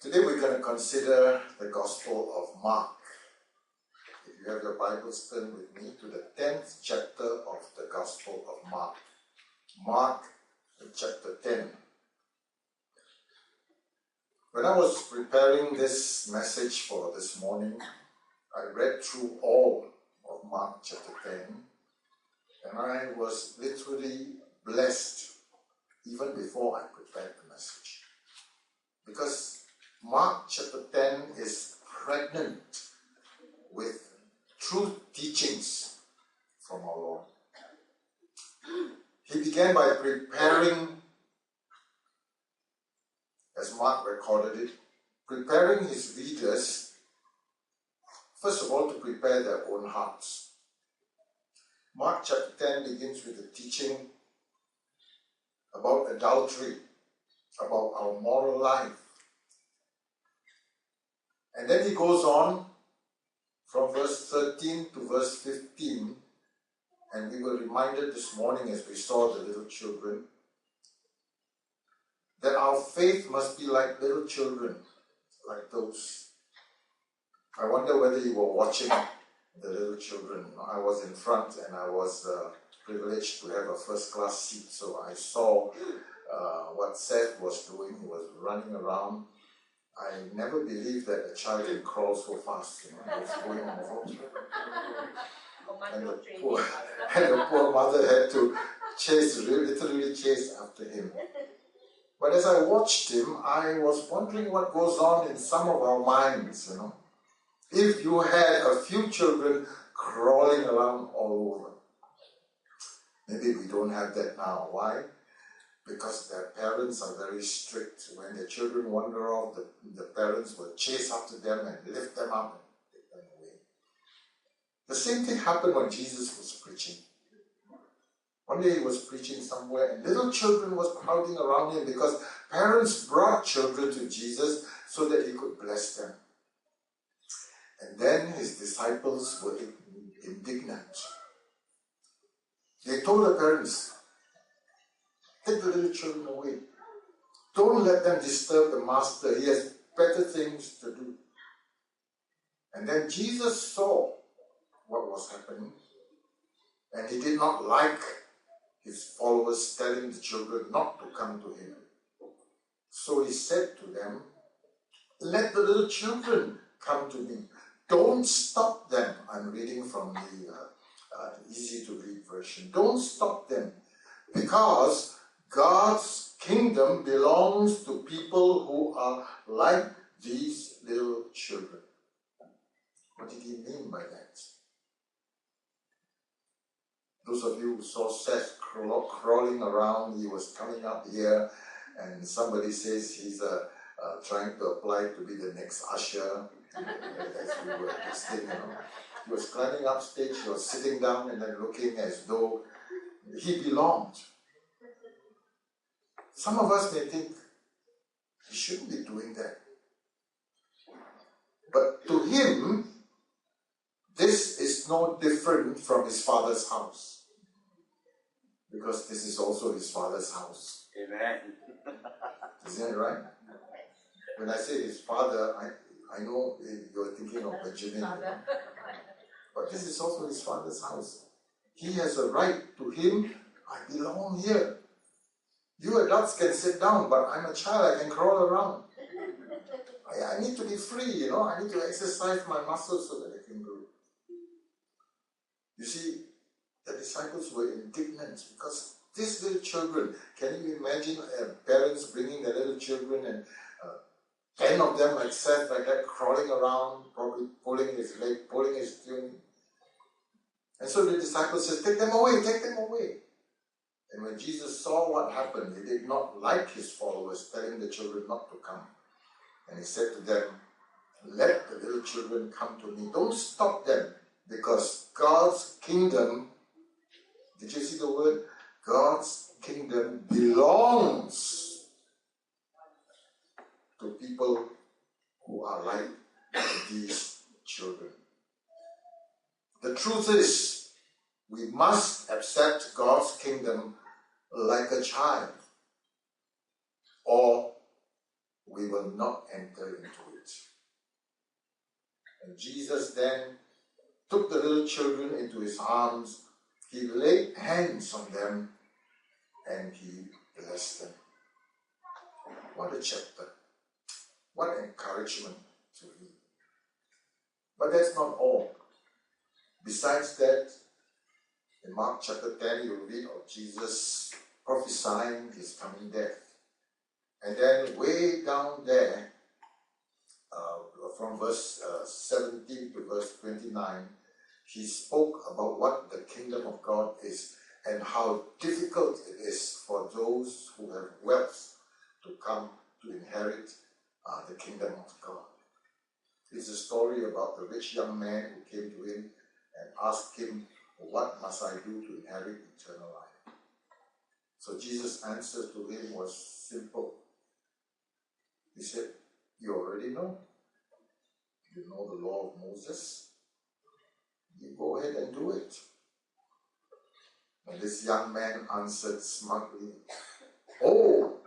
Today we're going to consider the Gospel of Mark. If you have your Bibles, turn with me to the 10th chapter of the Gospel of Mark. Mark chapter 10. When I was preparing this message for this morning, I read through all of Mark chapter 10, and I was literally blessed even before I prepared the message. Because Mark chapter 10 is pregnant with true teachings from our Lord. He began by preparing, as Mark recorded it, preparing his readers, first of all, to prepare their own hearts. Mark chapter 10 begins with a teaching about adultery, about our moral life. And then he goes on from verse 13 to verse 15, and we were reminded this morning as we saw the little children that our faith must be like little children, like those. I wonder whether you were watching the little children. I was in front and I was privileged to have a first class seat, so I saw what Seth was doing. He was running around. I never believed that a child can crawl so fast. He was going on and the poor mother had to literally chase after him. But as I watched him, I was wondering what goes on in some of our minds, If you had a few children crawling around all over. Maybe we don't have that now. Why? Because their parents are very strict. When the children wander off, the parents will chase after them and lift them up and take them away. The same thing happened when Jesus was preaching. One day he was preaching somewhere and little children was crowding around him because parents brought children to Jesus so that he could bless them. And then his disciples were indignant. They told the parents, take the little children away. Don't let them disturb the master. He has better things to do. And then Jesus saw what was happening, and he did not like his followers telling the children not to come to him. So he said to them, let the little children come to me. Don't stop them. I'm reading from the easy to read version. Don't stop them, because God's kingdom belongs to people who are like these little children. What did he mean by that? Those of you who saw Seth crawling around, he was coming up here, and somebody says he's trying to apply to be the next usher, as we were listening. He was climbing up stage, he was sitting down and then looking as though he belonged. Some of us may think, he shouldn't be doing that. But to him, this is no different from his father's house. Because this is also his father's house. Amen. Isn't it right? When I say his father, I know you're thinking of Benjamin. But this is also his father's house. He has a right. To him, I belong here. You adults can sit down, but I'm a child, I can crawl around. I need to be free, I need to exercise my muscles so that I can grow. You see, the disciples were indignant because these little children, can you imagine parents bringing their little children and 10 of them like Seth, like that, crawling around, probably pulling his leg, pulling his tunic. And so the disciples said, take them away, take them away. And when Jesus saw what happened, he did not like his followers telling the children not to come. And he said to them, let the little children come to me. Don't stop them, because God's kingdom, did you see the word? God's kingdom belongs to people who are like these children. The truth is, we must accept God's kingdom like a child, or we will not enter into it. And Jesus then took the little children into his arms. He laid hands on them and he blessed them. What a chapter. What encouragement to read. But that's not all. Besides that, in Mark chapter 10, you read of Jesus prophesying his coming death. And then way down there, from verse 17 to verse 29, he spoke about what the kingdom of God is and how difficult it is for those who have wealth to come to inherit the kingdom of God. It's a story about the rich young man who came to him and asked him, what must I do to inherit eternal life? So Jesus' answer to him was simple. He said, you already know. You know the law of Moses. You go ahead and do it. And this young man answered smartly, oh,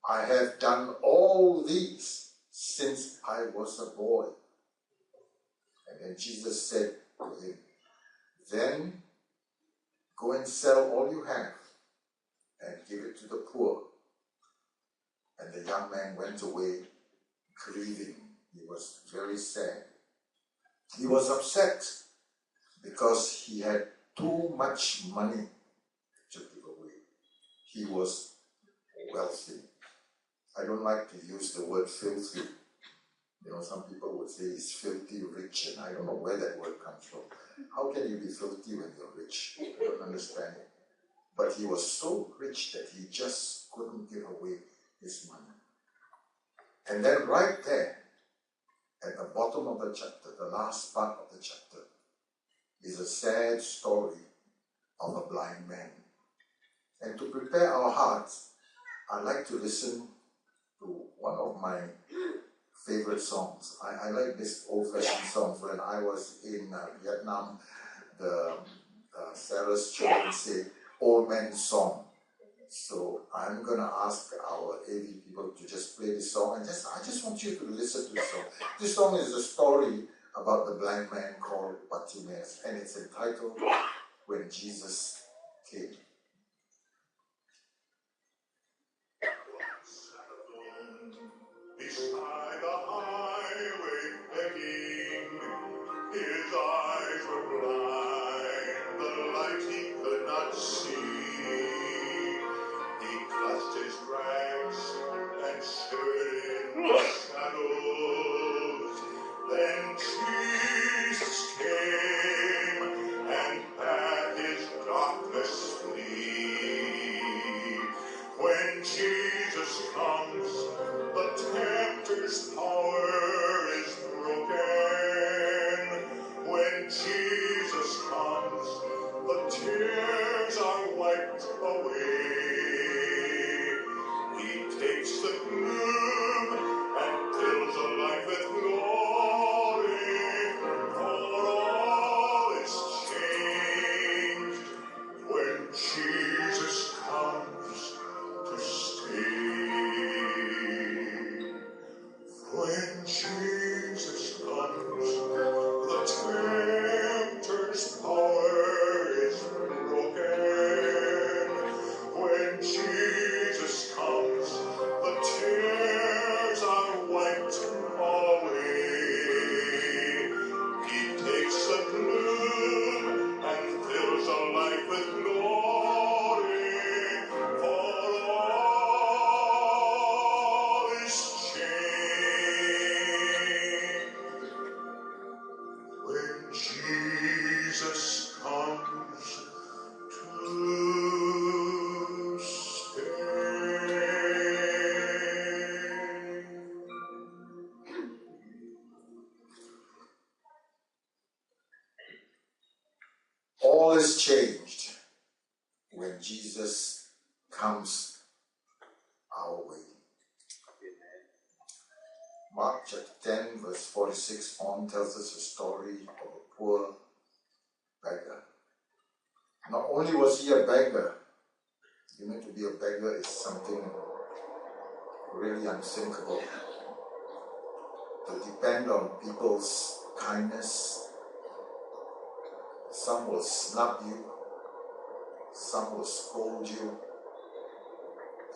I have done all these since I was a boy. And then Jesus said to him, then go and sell all you have and give it to the poor. And the young man went away grieving. He was very sad. He was upset because he had too much money to give away. He was wealthy. I don't like to use the word filthy. You know, some people would say he's filthy rich, and I don't know where that word comes from. How can you be filthy when you're rich? I don't understand it. But he was so rich that he just couldn't give away his money. And then right there, at the bottom of the chapter, the last part of the chapter, is a sad story of a blind man. And to prepare our hearts, I like to listen to one of my favorite songs. I like this old-fashioned songs. When I was in Vietnam, the Sarah's children say, old man's song. So I'm going to ask our AV people to just play this song. And I just want you to listen to this song. This song is a story about the blind man called Bartimaeus. And it's entitled, When Jesus Came. Beside the highway begging, his eyes were blind, the light he could not see. He clutched his rags and shivered in the shadows. Then Jesus came and bade his darkness flee. When Jesus comes, the tempter's power is broken. When Jesus comes, the tears are wiped away. He takes the gloom and fills the light with glory. For all is changed when Jesus comes to stay. When Jesus comes, the tempter's power is broken. When Jesus comes, the tears are wiped away. He takes the gloom and fills the light with glory. For all is changed when Jesus comes to stay. All is changed when Jesus comes our way. Mark chapter 10 verse 46 on tells us a story of a poor beggar. Not only was he a beggar, you know, to be a beggar is something really unthinkable. To depend on people's kindness. Some will snub you, some will scold you.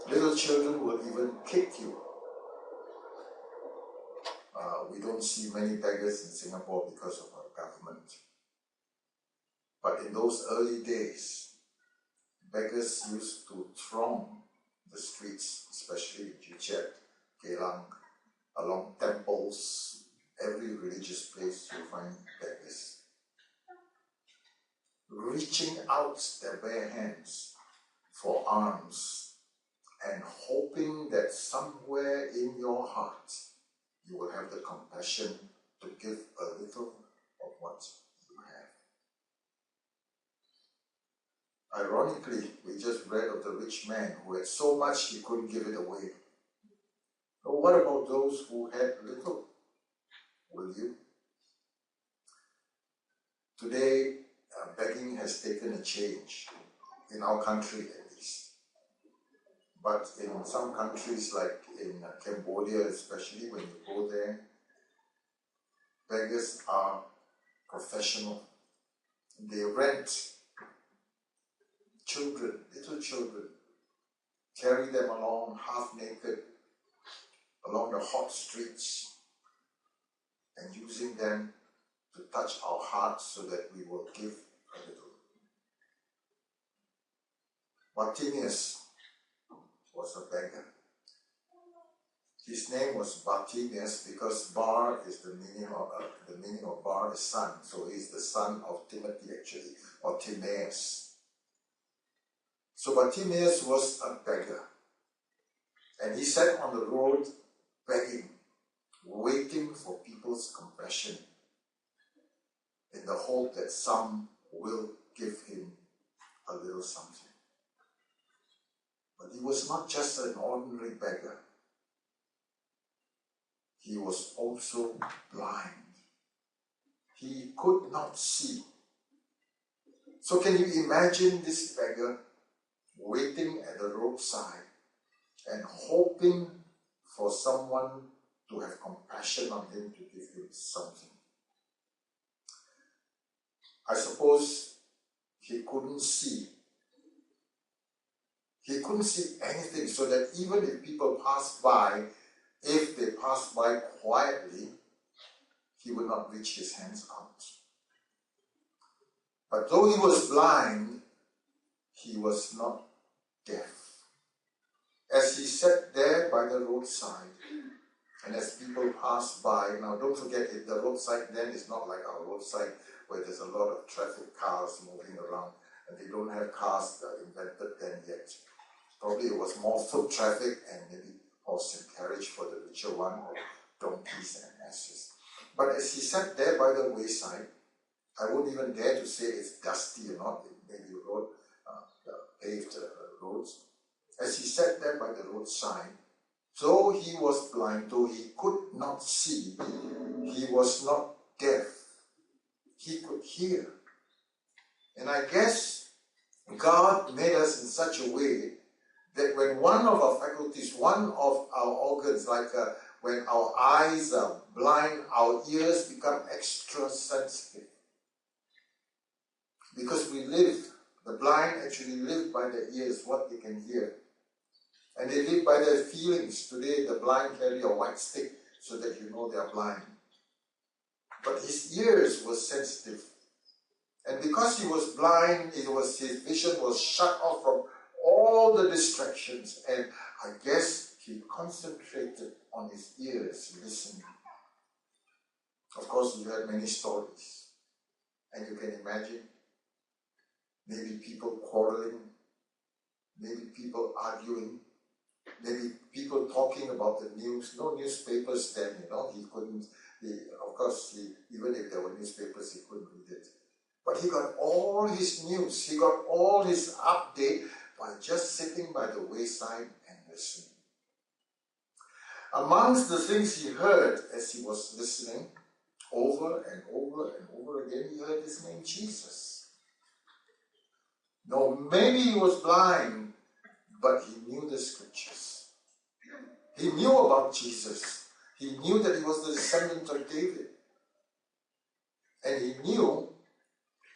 Little children will even kick you. We don't see many beggars in Singapore because of our government. But in those early days, beggars used to throng the streets, especially in Joo-Chiat, Geylang, along temples, every religious place you'll find beggars. Reaching out their bare hands for alms and hoping that somewhere in your heart you will have the compassion to give a little of what you have. Ironically, we just read of the rich man who had so much he couldn't give it away. But what about those who had little? Will you? Today, begging has taken a change, in our country at least. But in some countries like in Cambodia especially, when you go there, beggars are professional. They rent children, little children, carry them along half naked, along the hot streets, and using them to touch our hearts so that we will give a little. Bartimaeus was a beggar. His name was Bartimaeus because Bar is the meaning of Bar is son, so he's the son of Timothy actually, or Timaeus. So Bartimaeus was a beggar, and he sat on the road begging, waiting for people's compassion, in the hope that some will give him a little something. But he was not just an ordinary beggar. He was also blind. He could not see. So can you imagine this beggar waiting at the roadside and hoping for someone to have compassion on him to give him something? I suppose he couldn't see. He couldn't see anything, so that even if people passed by, if they passed by quietly, he would not reach his hands out. But though he was blind, he was not deaf. As he sat there by the roadside, and as people passed by, now don't forget, the roadside then is not like our roadside where there's a lot of traffic, cars moving around, and they don't have cars that are invented then yet. Probably it was more foot traffic and maybe horse and carriage for the richer one, or donkeys and asses. But as he sat there by the wayside, I wouldn't even dare to say it's dusty or not, maybe road, paved roads. As he sat there by the roadside, though he was blind, though he could not see, he was not deaf. He could hear. And I guess God made us in such a way that when one of our faculties, one of our organs, like when our eyes are blind, our ears become extra sensitive. Because the blind actually live by their ears, what they can hear. And they live by their feelings. Today, the blind carry a white stick so that you know they are blind. But his ears were sensitive. And because he was blind, his vision was shut off from all the distractions. And I guess he concentrated on his ears, listening. Of course, you heard many stories. And you can imagine, maybe people quarreling, maybe people arguing, maybe people talking about the news. No newspapers then, he couldn't, even if there were newspapers, he couldn't read it. But he got all his news, he got all his update by just sitting by the wayside and listening. Amongst the things he heard as he was listening, over and over and over again, he heard his name, Jesus. No, maybe he was blind, but he knew the scriptures. He knew about Jesus. He knew that he was the descendant of David. And he knew,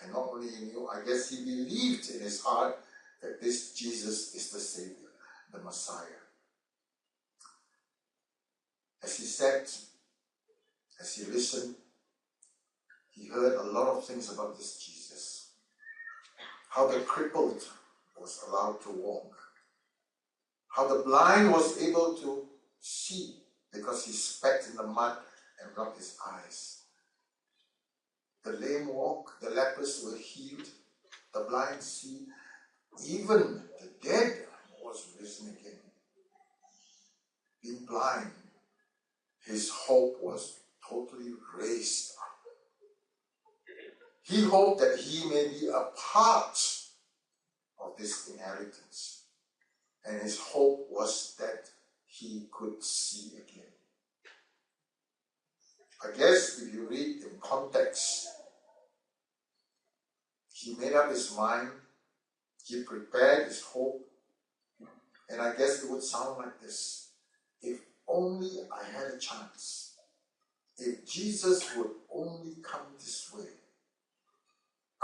and not only he knew, I guess he believed in his heart that this Jesus is the Savior, the Messiah. As he sat, as he listened, he heard a lot of things about this Jesus. How the crippled was allowed to walk. How the blind was able to see because he spat in the mud and rubbed his eyes. The lame walk, the lepers were healed, the blind see, even the dead was risen again. Being blind, his hope was totally raised up. He hoped that he may be a part of this inheritance. And his hope was that he could see again. I guess if you read in context, he made up his mind, he prepared his hope, and I guess it would sound like this: if only I had a chance, if Jesus would only come this way,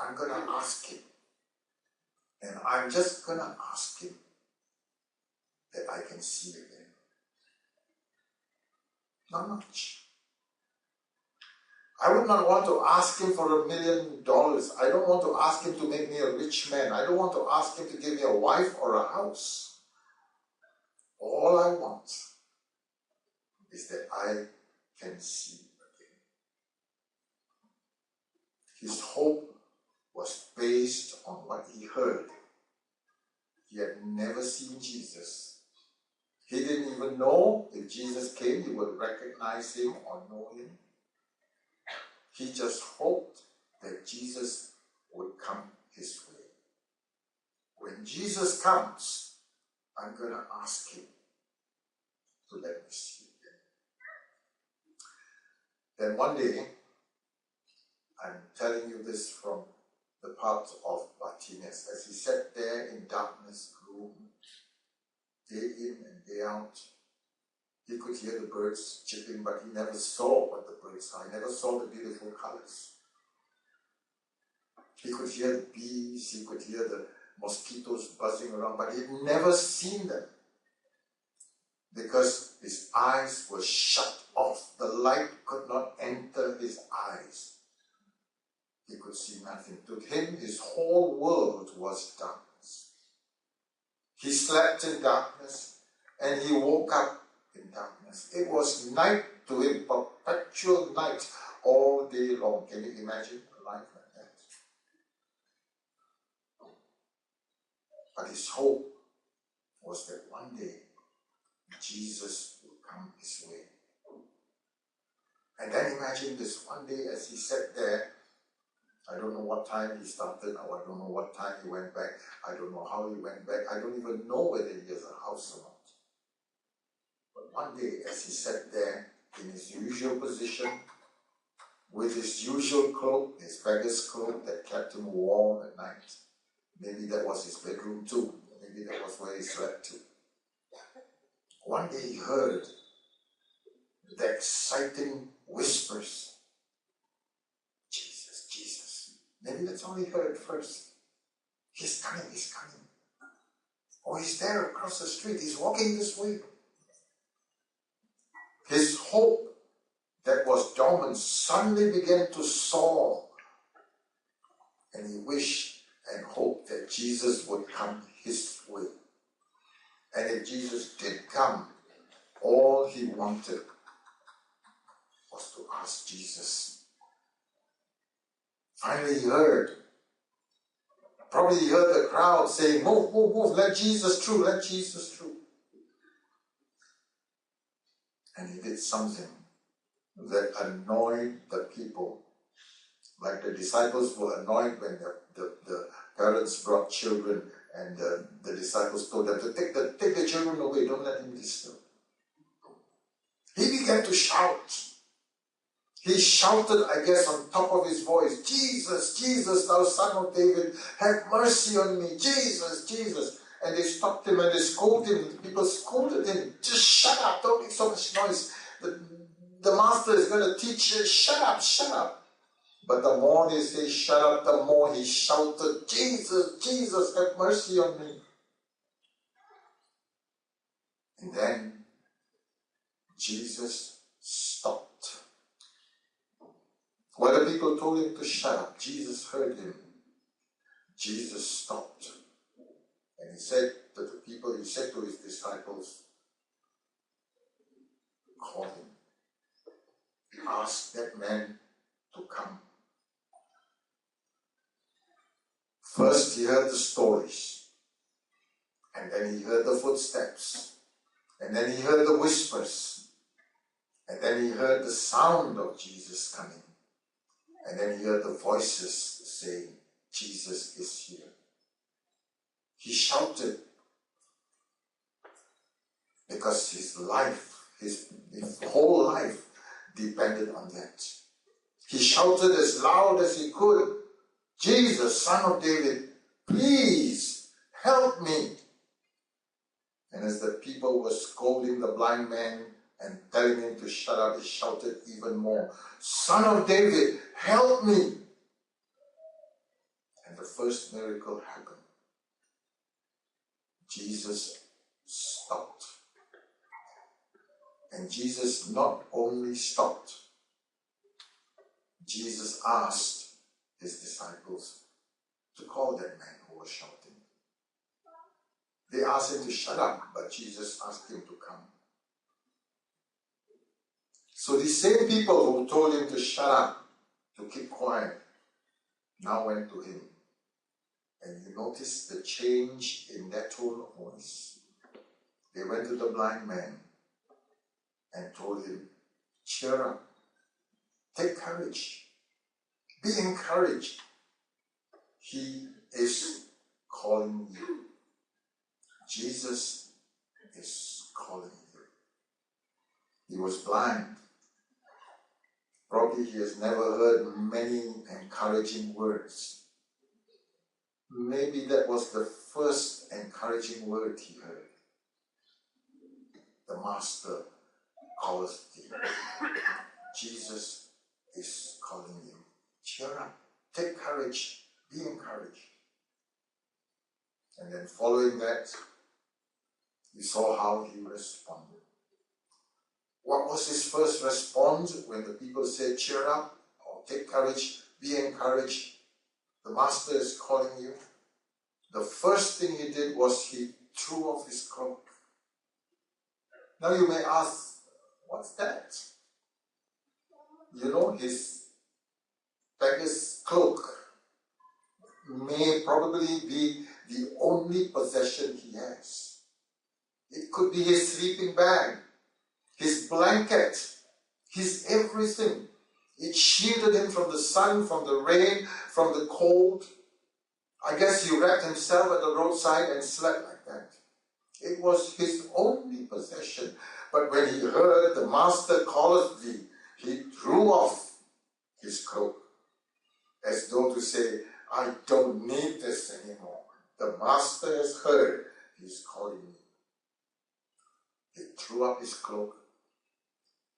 I'm going to ask him, and I'm just going to ask him that I can see again. Not much. I would not want to ask him for $1 million. I don't want to ask him to make me a rich man. I don't want to ask him to give me a wife or a house. All I want is that I can see again. His hope was based on what he heard. He had never seen Jesus. He didn't even know if Jesus came, he would recognize him or know him. He just hoped that Jesus would come his way. When Jesus comes, I'm going to ask him to let me see again. Then one day, I'm telling you this from the part of Bartimaeus, as he sat there in darkness, gloom, day in and day out. He could hear the birds chirping, but he never saw what the birds are. He never saw the beautiful colors. He could hear the bees, he could hear the mosquitoes buzzing around, but he'd never seen them because his eyes were shut off. The light could not enter his eyes. He could see nothing. To him, his whole world was darkness. He slept in darkness and he woke up in darkness. It was night to him, perpetual night all day long. Can you imagine a life like that? But his hope was that one day Jesus would come his way. And then imagine this: one day as he sat there, I don't know what time he started, or I don't know what time he went back, I don't know how he went back, I don't even know whether he has a house or not. But one day as he sat there in his usual position, with his usual cloak, his beggar's cloak that kept him warm at night, maybe that was his bedroom too, maybe that was where he slept too. One day he heard the exciting whispers, Jesus, Jesus. Maybe that's all he heard at first. He's coming, he's coming. Oh, he's there across the street, he's walking this way. His hope that was dormant suddenly began to soar. And he wished and hoped that Jesus would come his way. And if Jesus did come, all he wanted was to ask Jesus. Finally he heard. Probably he heard the crowd saying, move, move, move, let Jesus through, let Jesus through. And he did something that annoyed the people. Like the disciples were annoyed when the parents brought children and the disciples told them to take the children away, don't let him disturb. He began to shout. He shouted, I guess, on top of his voice, Jesus, Jesus, thou son of David, have mercy on me, Jesus, Jesus. And they stopped him and they scolded him. The people scolded him. Just shut up, don't make so much noise. The master is going to teach you, shut up, shut up. But the more they say shut up, the more he shouted, Jesus, Jesus, have mercy on me. And then Jesus stopped. While the people told him to shut up, Jesus heard him. Jesus stopped. And he said to the people, he said to his disciples, call him. Ask that man to come. First he heard the stories. And then he heard the footsteps. And then he heard the whispers. And then he heard the sound of Jesus coming. And then he heard the voices saying, Jesus is here. He shouted because his life, his whole life depended on that. He shouted as loud as he could, Jesus, Son of David, please help me. And as the people were scolding the blind man and telling him to shut up, he shouted even more, Son of David, help me. And the first miracle happened. Jesus stopped. And Jesus not only stopped, Jesus asked his disciples to call that man who was shouting. They asked him to shut up, but Jesus asked him to come. So the same people who told him to shut up, to keep quiet, now went to him. And you notice the change in their tone of voice. They went to the blind man and told him, cheer up, take courage, be encouraged. He is calling you. Jesus is calling you. He was blind. Probably he has never heard many encouraging words. Maybe that was the first encouraging word he heard. The Master calls thee. Jesus is calling you. Cheer up. Take courage. Be encouraged. And then following that, we saw how he responded. What was his first response when the people said, cheer up, or take courage, be encouraged? The Master is calling you. The first thing he did was he threw off his cloak. Now you may ask, what's that? You know, his beggar's cloak may probably be the only possession he has. It could be his sleeping bag, his blanket, his everything. It shielded him from the sun, from the rain, from the cold. I guess he wrapped himself at the roadside and slept like that. It was his only possession. But when he heard the Master calleth thee, he threw off his cloak, as though to say, I don't need this anymore. The Master has heard, he's calling me. He threw up his cloak,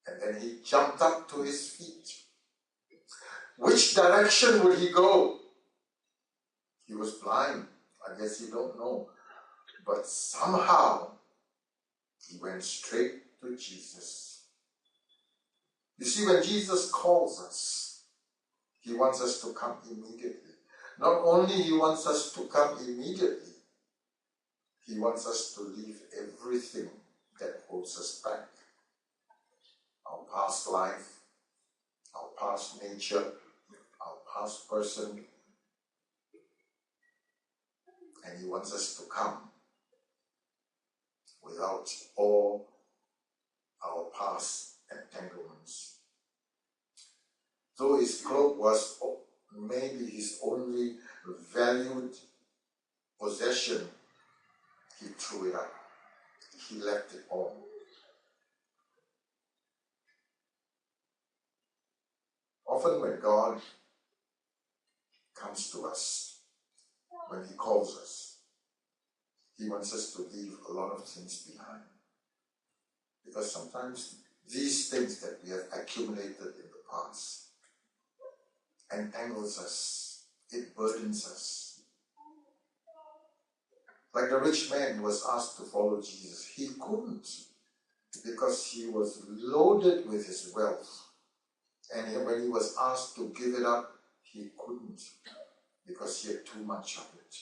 and then he jumped up to his feet. Which direction would he go? He was blind. I guess you don't know. But somehow, he went straight to Jesus. You see, when Jesus calls us, he wants us to come immediately. Not only he wants us to come immediately, he wants us to leave everything that holds us back. Our past life, our past nature, our past person. And he wants us to come without all our past entanglements. Though his cloak was maybe his only valued possession, he threw it up. He left it all. Often when God comes to us, when he calls us, He wants us to leave a lot of things behind. Because sometimes these things that we have accumulated in the past entangles us, it burdens us. Like the rich man who was asked to follow Jesus, he couldn't because he was loaded with his wealth. And when he was asked to give it up, he couldn't because he had too much of it.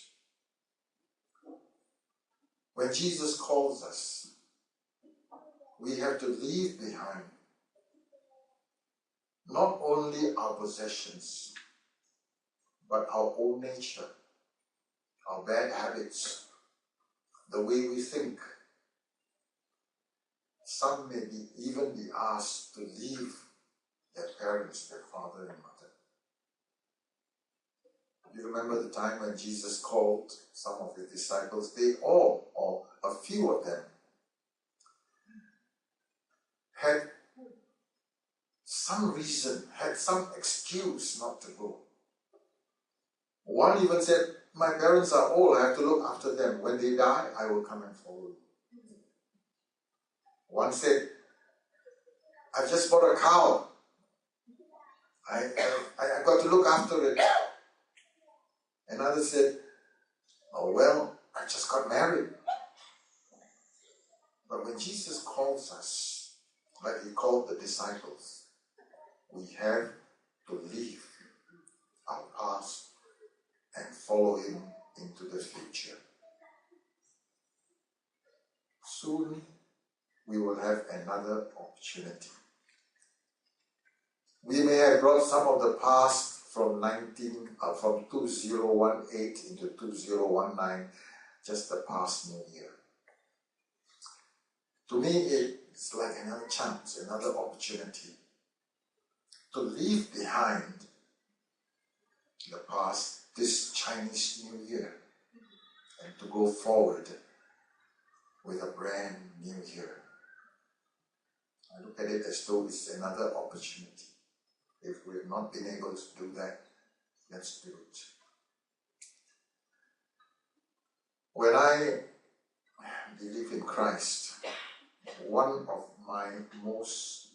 When Jesus calls us, we have to leave behind not only our possessions, but our own nature, our bad habits, the way we think. Some may even be asked to leave their parents, their father and mother. You remember the time when Jesus called some of his disciples? They all, or a few of them, had some reason, had some excuse not to go. One even said, my parents are old, I have to look after them. When they die, I will come and follow you. One said, I just bought a cow. I got to look after it. Another said, oh well, I just got married. But when Jesus calls us, like he called the disciples, we have to leave our past and follow him into the future. Soon we will have another opportunity. We may have brought some of the past from 2018 into 2019, just the past new year. To me, it's like another chance, another opportunity to leave behind the past, this Chinese New Year, and to go forward with a brand new year. I look at it as though it's another opportunity. If we have not been able to do that, let's do it. When I believe in Christ, one of my most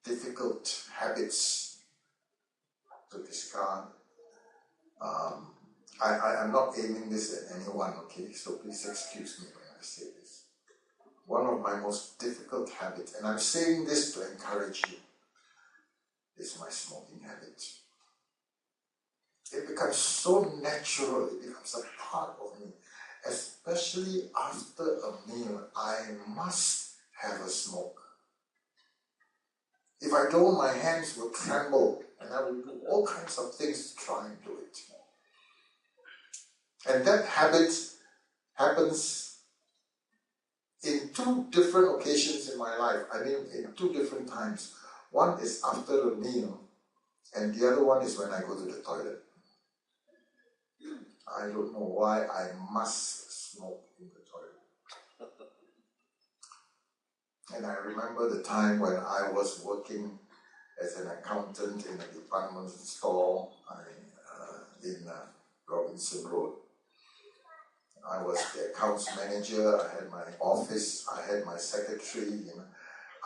difficult habits to discard, I'm not aiming this at anyone, okay? So please excuse me when I say this. One of my most difficult habits, and I'm saying this to encourage you, is my smoking habit. It becomes so natural, it becomes a part of me. Especially after a meal, I must have a smoke. If I don't, my hands will tremble and I will do all kinds of things to try and do it. And that habit happens in two different occasions in my life. I mean, in two different times. One is after a meal, and the other one is when I go to the toilet. I don't know why I must smoke in the toilet. And I remember the time when I was working as an accountant in a department store in Robinson Road. I was the accounts manager, I had my office, I had my secretary,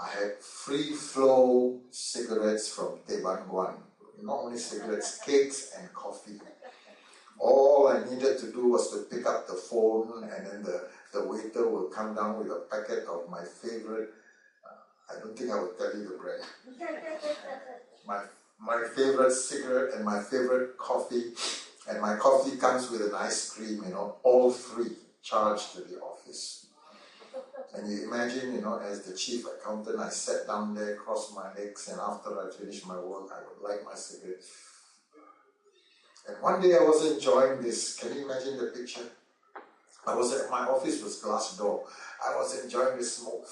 I had free flow cigarettes from Teban Guan. Not only cigarettes, cakes and coffee. All I needed to do was to pick up the phone, and then the waiter will come down with a packet of my favorite, I don't think I would tell you the brand. My favorite cigarette and my favorite coffee, and my coffee comes with an ice cream, all free, charged to the office. And you imagine, as the chief accountant, I sat down there, crossed my legs, and after I finished my work, I would light my cigarette. And one day I was enjoying this. Can you imagine the picture? My office was glass door. I was enjoying the smoke.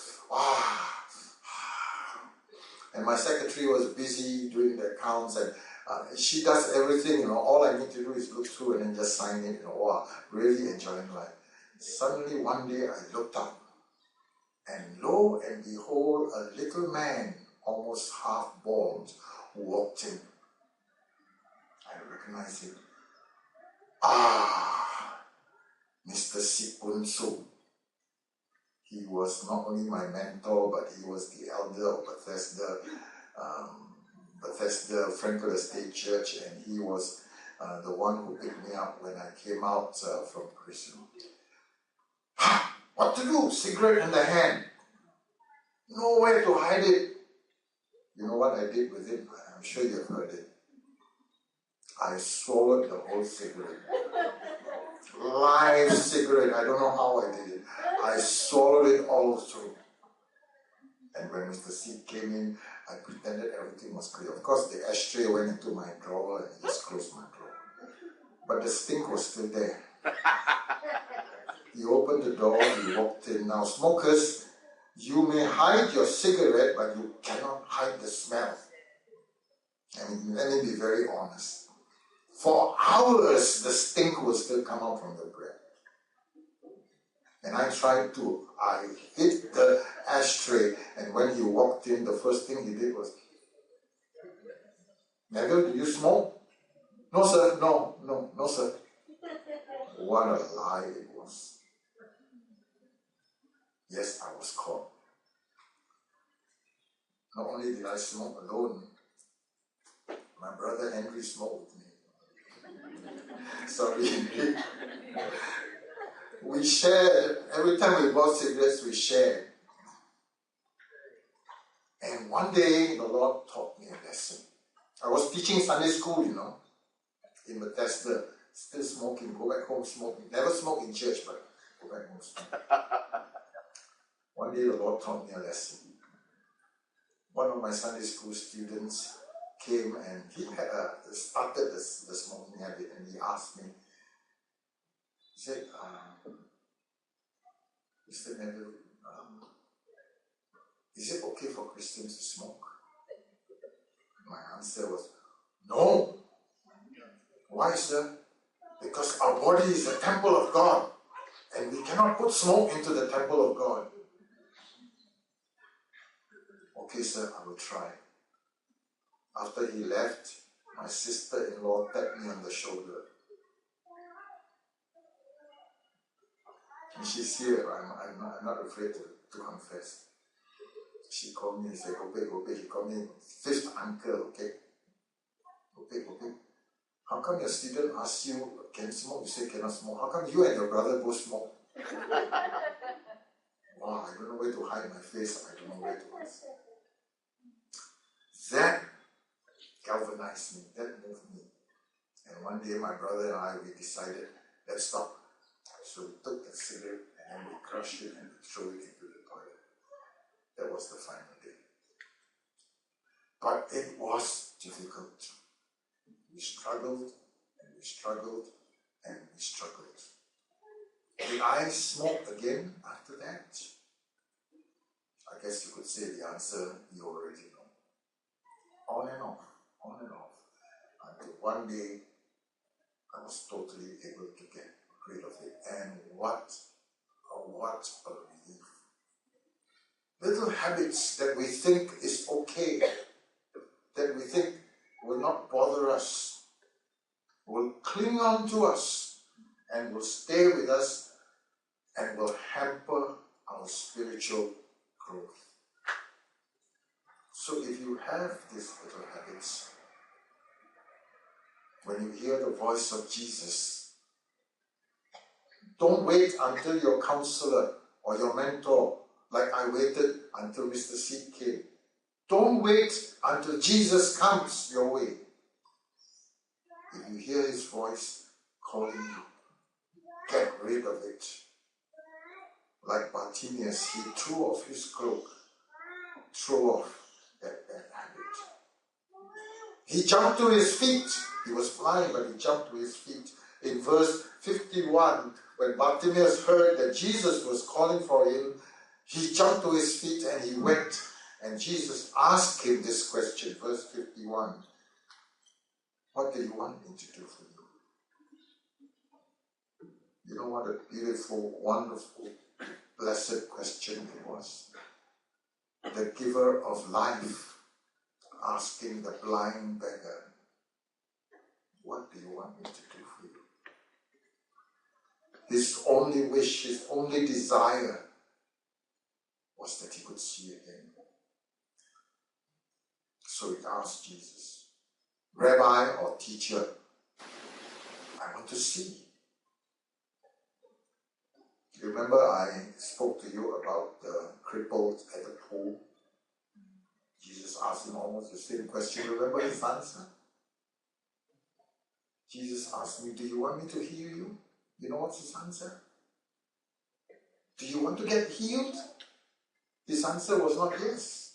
And my secretary was busy doing the accounts, and she does everything, all I need to do is look through and then just sign it, really enjoying life. Suddenly one day I looked up, and lo and behold, a little man, almost half bald, walked in. I recognized him. Mr. Sipun Su. He was not only my mentor, but he was the elder of Bethesda Frankel Estate Church, and he was the one who picked me up when I came out from prison. What to do? Cigarette in the hand. Nowhere to hide it. You know what I did with it? I'm sure you've heard it. I swallowed the whole cigarette. Live cigarette. I don't know how I did it. I swallowed it all through. And when Mr. C came in, I pretended everything was clear. Of course, the ashtray went into my drawer and he just closed my drawer. But the stink was still there. He opened the door, he walked in. Now, smokers, you may hide your cigarette, but you cannot hide the smell. I mean, let me be very honest. For hours, the stink will still come out from the bread. And I hit the ashtray, and when he walked in, the first thing he did was, Neville, do you smoke? No, sir. No, sir. What a lie it was. Yes, I was caught. Not only did I smoke alone, my brother Henry smoked with me. Sorry, Henry. We shared. Every time we bought cigarettes, we shared. And one day, the Lord taught me a lesson. I was teaching Sunday school, in Bethesda. Still smoking, go back home smoking. Never smoke in church, but go back home smoking. One day, the Lord taught me a lesson. One of my Sunday school students came and he had started the smoking habit, and he asked me, he said, Mr. Neville, is it okay for Christians to smoke? My answer was, no. Why, sir? Because our body is the temple of God, and we cannot put smoke into the temple of God. Okay, sir, I will try. After he left, my sister-in-law tapped me on the shoulder. And she's here. I'm not afraid to confess. She called me and said, Gope. She called me fifth uncle, okay? Gope. How come your student asks you, can you smoke? You say cannot smoke. How come you and your brother both smoke? Wow, I don't know where to hide my face. I don't know where to answer. That galvanized me. That moved me. And one day my brother and I, we decided, let's stop. So we took the cigarette and then we crushed it and we threw it into the toilet. That was the final day. But it was difficult. We struggled and we struggled and we struggled. Did I smoke again after that? I guess you could say the answer you already know. On and off. Until one day I was totally able to get rid of it. And what a relief. Little habits that we think is okay, that we think will not bother us, will cling on to us and will stay with us and will hamper our spiritual growth. So if you have these little habits, when you hear the voice of Jesus, don't wait until your counselor or your mentor, like I waited until Mr. C came. Don't wait until Jesus comes your way. If you hear his voice calling you, get rid of it. Like Bartimaeus, he threw off his cloak, threw off that habit. He jumped to his feet. He was blind, but he jumped to his feet. In verse 51, when Bartimaeus heard that Jesus was calling for him, he jumped to his feet and he went. And Jesus asked him this question, verse 51. What do you want me to do for you? You know what a beautiful, wonderful, blessed question it was. The giver of life asking the blind beggar, what do you want me to do for you? His only wish, his only desire was that he could see again. So he asked Jesus, Rabbi or teacher, I want to see. Remember I spoke to you about the crippled at the pool? Jesus asked him almost the same question. Remember his answer? Jesus asked me, do you want me to heal you? You know what's his answer? Do you want to get healed? His answer was not yes.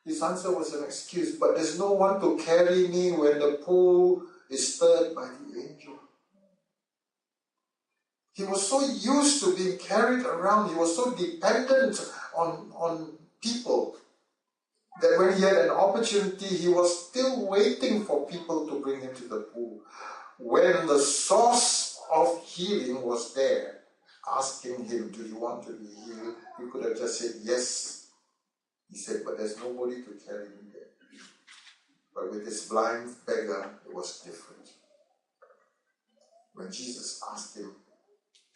His answer was an excuse, but there's no one to carry me when the pool is stirred by the angel. He was so used to being carried around, he was so dependent on people, that when he had an opportunity, he was still waiting for people to bring him to the pool. When the source of healing was there, asking him, do you want to be healed? He could have just said yes. He said, but there's nobody to carry me there. But with this blind beggar, it was different. When Jesus asked him,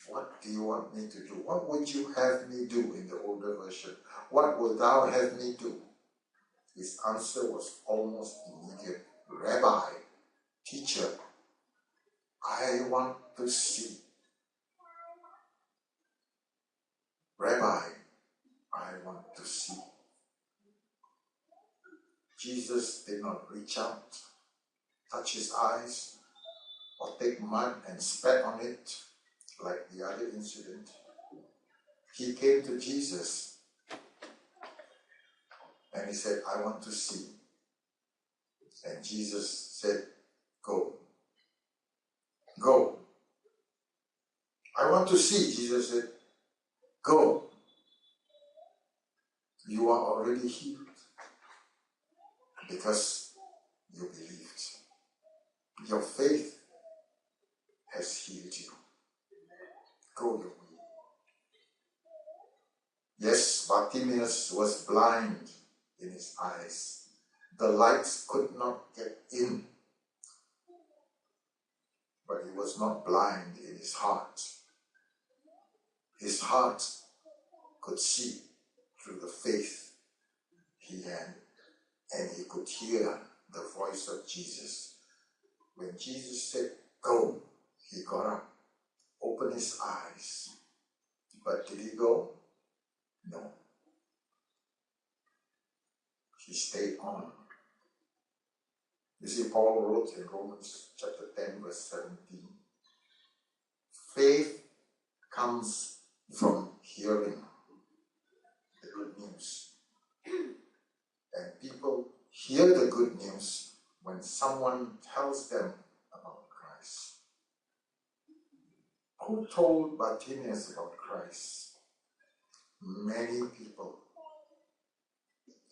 what do you want me to do? What would you have me do in the older version? What will thou have me do? His answer was almost immediate. Rabbi, teacher, I want to see. Rabbi, I want to see. Jesus did not reach out, touch his eyes, or take mud and spat on it like the other incident. He came to Jesus and he said, I want to see. And Jesus said, go. Go. I want to see. Jesus said, go. You are already healed because you believed. Your faith has healed you. Go your way. Yes, Bartimaeus was blind in his eyes. The lights could not get in. But he was not blind in his heart. His heart could see through the faith he had, and he could hear the voice of Jesus. When Jesus said, go, he got up, opened his eyes. But did he go? No. He stayed on. You see, Paul wrote in Romans chapter 10, verse 17, faith comes from hearing the good news. And people hear the good news when someone tells them about Christ. Who told Bartimaeus about Christ? Many people.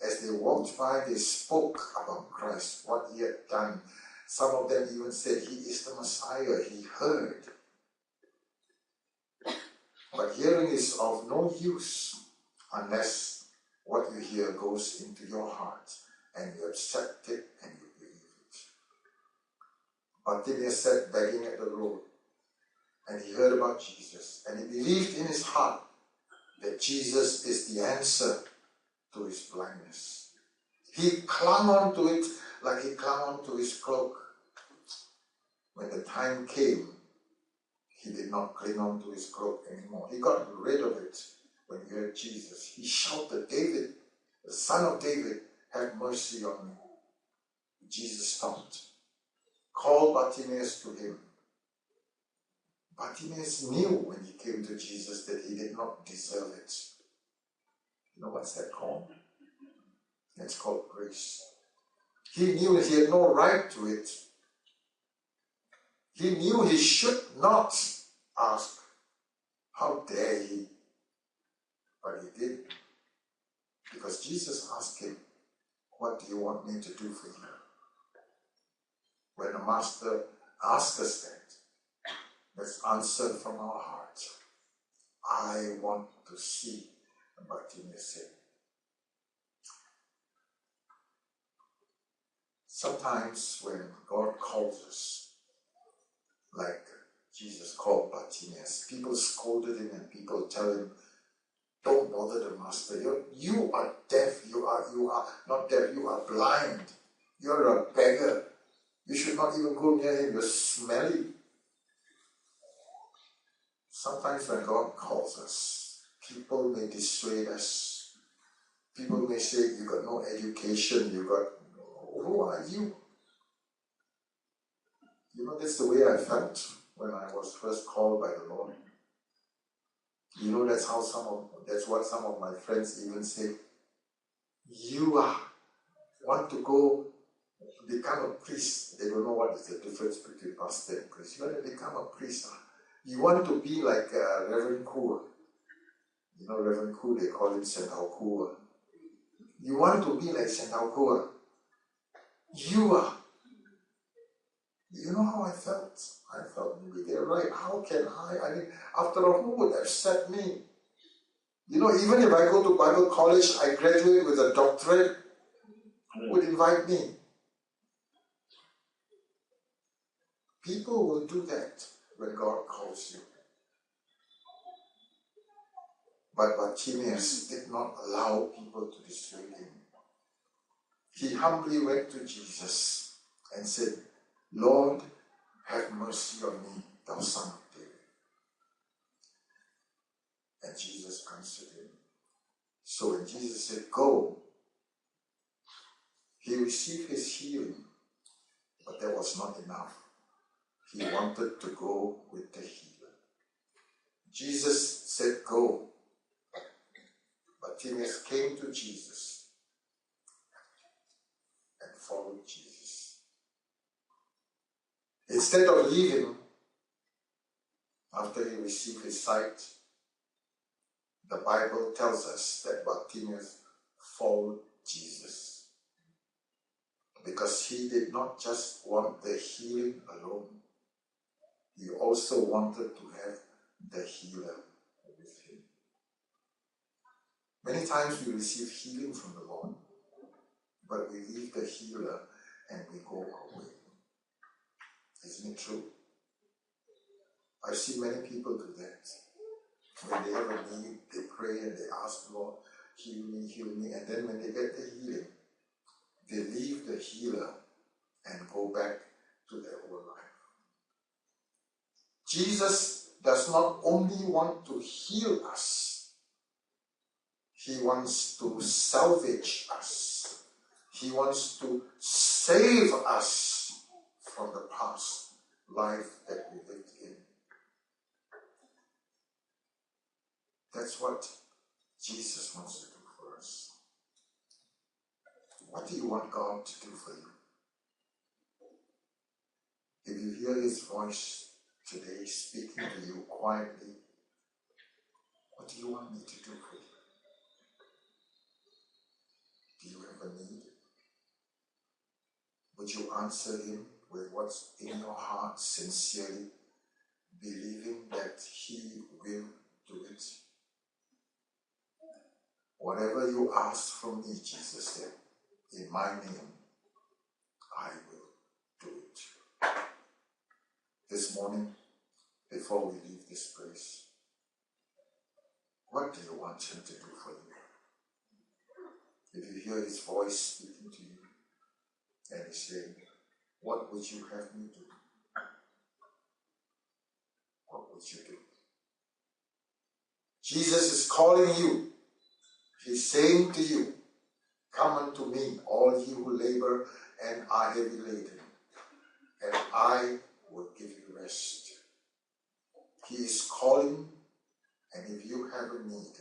As they walked by, they spoke about Christ, what he had done. Some of them even said, he is the Messiah. He heard. But hearing is of no use unless what you hear goes into your heart and you accept it and you believe it. Bartimaeus sat begging at the road and he heard about Jesus and he believed in his heart that Jesus is the answer to his blindness. He clung on to it like he clung on to his cloak. When the time came, he did not cling on to his cloak anymore. He got rid of it when he heard Jesus. He shouted, David, the son of David, have mercy on me. Jesus stopped, called Bartimaeus to him. Bartimaeus knew when he came to Jesus that he did not deserve it. You know what's that called? It's called grace. He knew that he had no right to it. He knew he should not ask. How dare he? But he did. Because Jesus asked him, what do you want me to do for you? When a master asks us that, let's answer from our heart. I want to see. And Bartimaeus said, sometimes when God calls us, like Jesus called Bartimaeus. People scolded him and people tell him, don't bother the master. You are deaf. You are not deaf. You are blind. You're a beggar. You should not even go near him. You're smelly. Sometimes when God calls us, people may dissuade us. People may say, you got no education. Who are you? You know, that's the way I felt when I was first called by the Lord. You know, that's what some of my friends even say. You want to go become a priest. They don't know what is the difference between pastor and priest. You want to become a priest. You want to be like Reverend Kua. You know Reverend Kua, they call him Sentau Kua. You want to be like Sentau Kua. You know how I felt? I felt maybe they're right. How can I mean, after all, who would accept me? You know, even if I go to Bible college, I graduate with a doctorate, who would invite me? People will do that when God calls you. But Bartimaeus did not allow people to dissuade him. He humbly went to Jesus and said, Lord, have mercy on me, thou son of David. And Jesus answered him. So when Jesus said, go, he received his healing, but that was not enough. He wanted to go with the healer. Jesus said, go. Bartimaeus came to Jesus and followed Jesus. Instead of leaving, after he received his sight, the Bible tells us that Bartimaeus followed Jesus. Because he did not just want the healing alone. He also wanted to have the healer with him. Many times we receive healing from the Lord, but we leave the healer and we go away. Isn't it true? I've seen many people do that. When they have a need, they pray and they ask the Lord, heal me, and then when they get the healing, they leave the healer and go back to their old life. Jesus does not only want to heal us, he wants to salvage us. He wants to save us from the past life that we lived in. That's what Jesus wants to do for us. What do you want God to do for you? If you hear his voice today speaking to you quietly, what do you want me to do for you? Do you have a need? Would you answer him with what's in your heart, sincerely, believing that he will do it? Whatever you ask from me, Jesus said, in my name, I will do it. This morning, before we leave this place, what do you want him to do for you? If you hear his voice speaking to you, and he's saying, what would you have me do? What would you do? Jesus is calling you. He's saying to you, come unto me, all ye who labor and are heavy laden, and I will give you rest. He is calling, and if you have a need,